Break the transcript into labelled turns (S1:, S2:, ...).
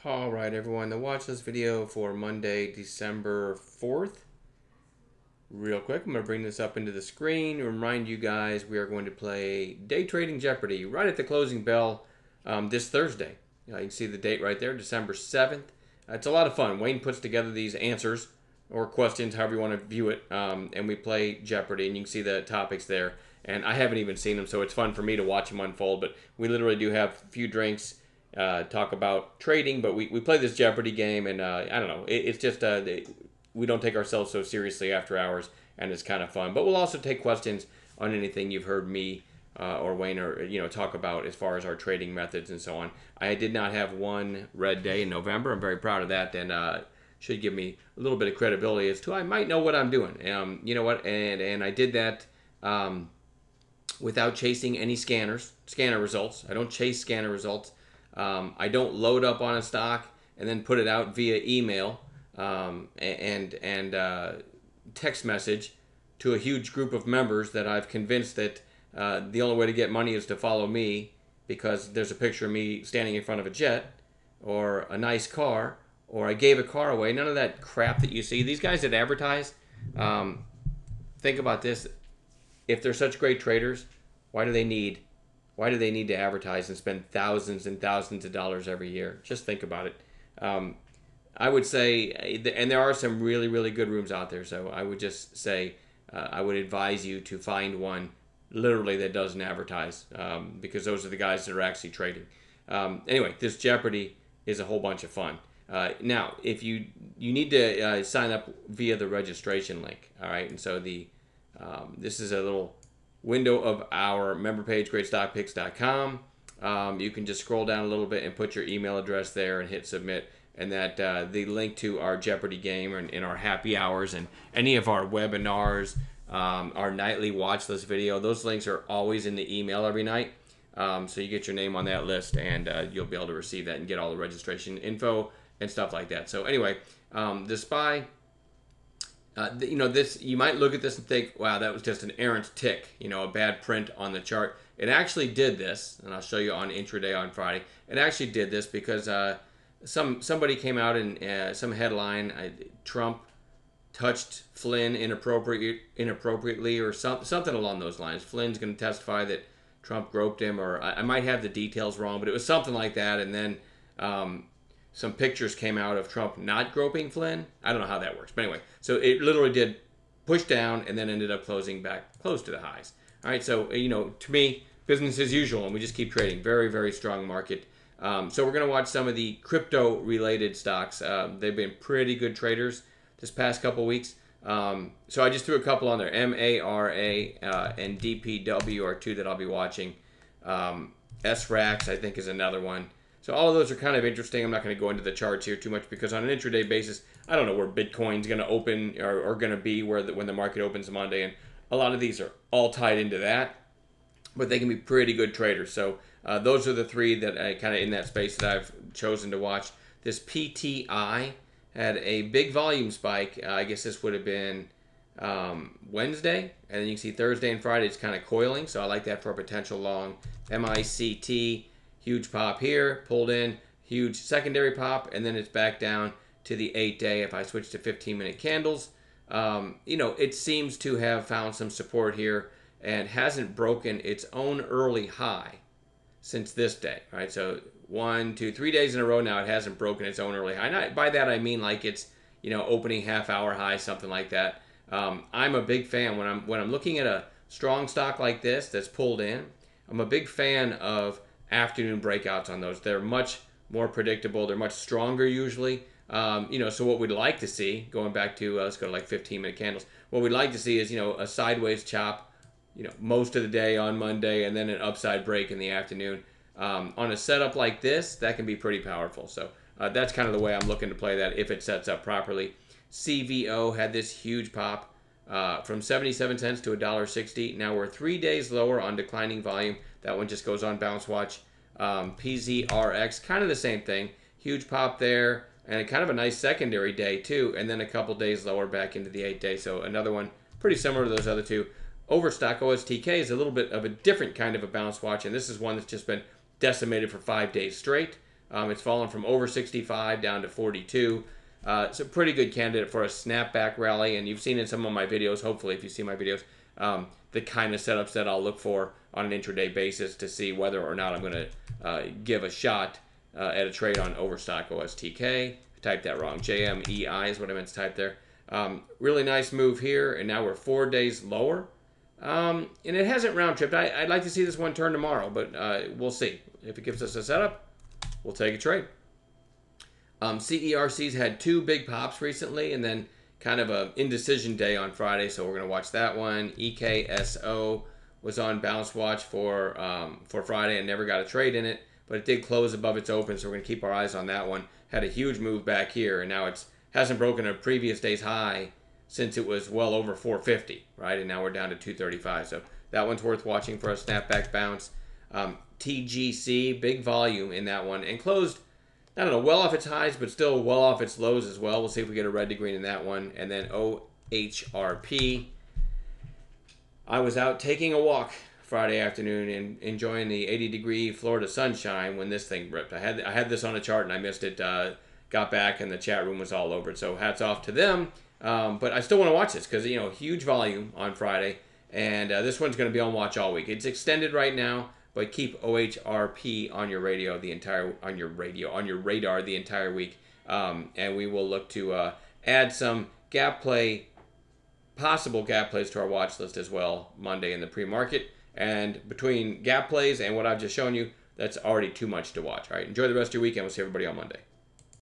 S1: All right, everyone, to watch this video for Monday, December 4th. Real quick, I'm going to bring this up into the screen and remind you guys we are going to play Day Trading Jeopardy right at the closing bell this Thursday. You can see the date right there, December 7th. It's a lot of fun. Wayne puts together these answers or questions, however you want to view it, and we play Jeopardy, and you can see the topics there. And I haven't even seen them, so it's fun for me to watch them unfold, but we literally do have a few drinks, talk about trading, but we play this Jeopardy game, and I don't know, it's just we don't take ourselves so seriously after hours, and it's kind of fun. But we'll also take questions on anything you've heard me or Wayne or talk about as far as our trading methods and so on. I did not have one red day in November. I'm very proud of that, and should give me a little bit of credibility as to I might know what I'm doing. You know what? And I did that without chasing any scanner results. I don't chase scanner results. I don't load up on a stock and then put it out via email and text message to a huge group of members that I've convinced that the only way to get money is to follow me because there's a picture of me standing in front of a jet or a nice car or I gave a car away. None of that crap that you see. These guys that advertise, think about this. If they're such great traders, why do they need to advertise and spend thousands and thousands of dollars every year? Just think about it. I would say, and there are some really, really good rooms out there, so I would just say I would advise you to find one literally that doesn't advertise because those are the guys that are actually trading. Anyway, this Jeopardy is a whole bunch of fun. Now, if you need to sign up via the registration link, all right? And so this is a little window of our member page, greatstockpicks.com. You can just scroll down a little bit and put your email address there and hit submit, and that the link to our Jeopardy game and in our happy hours and any of our webinars, our nightly watch list video, those links are always in the email every night. So you get your name on that list, and you'll be able to receive that and get all the registration info and stuff like that. So anyway, the SPY, this, you might look at this and think, wow, that was just an errant tick, a bad print on the chart. It actually did this, and I'll show you on intraday on Friday. It actually did this because somebody came out in some headline, Trump touched Flynn inappropriately or something along those lines. Flynn's going to testify that Trump groped him, or I might have the details wrong, but it was something like that. And then some pictures came out of Trump not groping Flynn. I don't know how that works. But anyway, so it literally did push down and then ended up closing back close to the highs. All right, so, to me, business as usual, and we just keep trading. Very, very strong market. So we're going to watch some of the crypto-related stocks. They've been pretty good traders this past couple weeks. So I just threw a couple on there. MARA and DPW are two that I'll be watching. SRAX, I think, is another one. So all of those are kind of interesting. I'm not going to go into the charts here too much because on an intraday basis, I don't know where Bitcoin's going to open or going to be when the market opens Monday. And a lot of these are all tied into that. But they can be pretty good traders. So those are the three that I kind of in that space that I've chosen to watch. This PTI had a big volume spike. I guess this would have been Wednesday. And then you can see Thursday and Friday it's kind of coiling. So I like that for a potential long. MICT. Huge pop here, pulled in, huge secondary pop, and then it's back down to the 8-day. If I switch to 15-minute candles, it seems to have found some support here and hasn't broken its own early high since this day, right? So 1, 2, 3 days in a row now it hasn't broken its own early high. And by that I mean like it's, opening half-hour high, something like that. I'm a big fan when I'm looking at a strong stock like this that's pulled in. I'm a big fan of afternoon breakouts on those. They're much more predictable. They're much stronger usually. So what we'd like to see, going back to, let's go to like 15-minute candles. What we'd like to see is, a sideways chop, most of the day on Monday and then an upside break in the afternoon. On a setup like this, that can be pretty powerful. So that's kind of the way I'm looking to play that if it sets up properly. CVO had this huge pop from 77 cents to $1.60. Now we're 3 days lower on declining volume. That one just goes on bounce watch. PZRX, kind of the same thing. Huge pop there, and kind of a nice secondary day too, and then a couple days lower back into the 8-day. So another one pretty similar to those other two. Overstock OSTK is a little bit of a different kind of a bounce watch, and this is one that's just been decimated for 5 days straight. It's fallen from over 65 down to 42. It's a pretty good candidate for a snapback rally, and you've seen in some of my videos, hopefully if you see my videos, the kind of setups that I'll look for on an intraday basis to see whether or not I'm going to give a shot at a trade on Overstock OSTK. Typed that wrong. JMEI is what I meant to type there. Really nice move here, and now we're 4 days lower. And it hasn't round tripped. I'd like to see this one turn tomorrow, but we'll see. If it gives us a setup, we'll take a trade. CERC's had 2 big pops recently, and then kind of a indecision day on Friday, so we're going to watch that one. EKSO was on bounce watch for Friday and never got a trade in it, but it did close above its open, so we're going to keep our eyes on that one. Had a huge move back here, and now it hasn't broken a previous day's high since it was well over 450, right? And now we're down to 235, so that one's worth watching for a snapback bounce. TGC, big volume in that one, and closed, I don't know, well off its highs, but still well off its lows as well. We'll see if we get a red to green in that one. And then OHRP. I was out taking a walk Friday afternoon and enjoying the 80-degree Florida sunshine when this thing ripped. I had this on a chart and I missed it. Got back and the chat room was all over it. So hats off to them. But I still want to watch this because, you know, huge volume on Friday. And this one's going to be on watch all week. It's extended right now, but keep OHRP on your radar the entire week. And we will look to add some possible gap plays to our watch list as well Monday in the pre-market. And between gap plays and what I've just shown you, that's already too much to watch. All right, enjoy the rest of your weekend. We'll see everybody on Monday.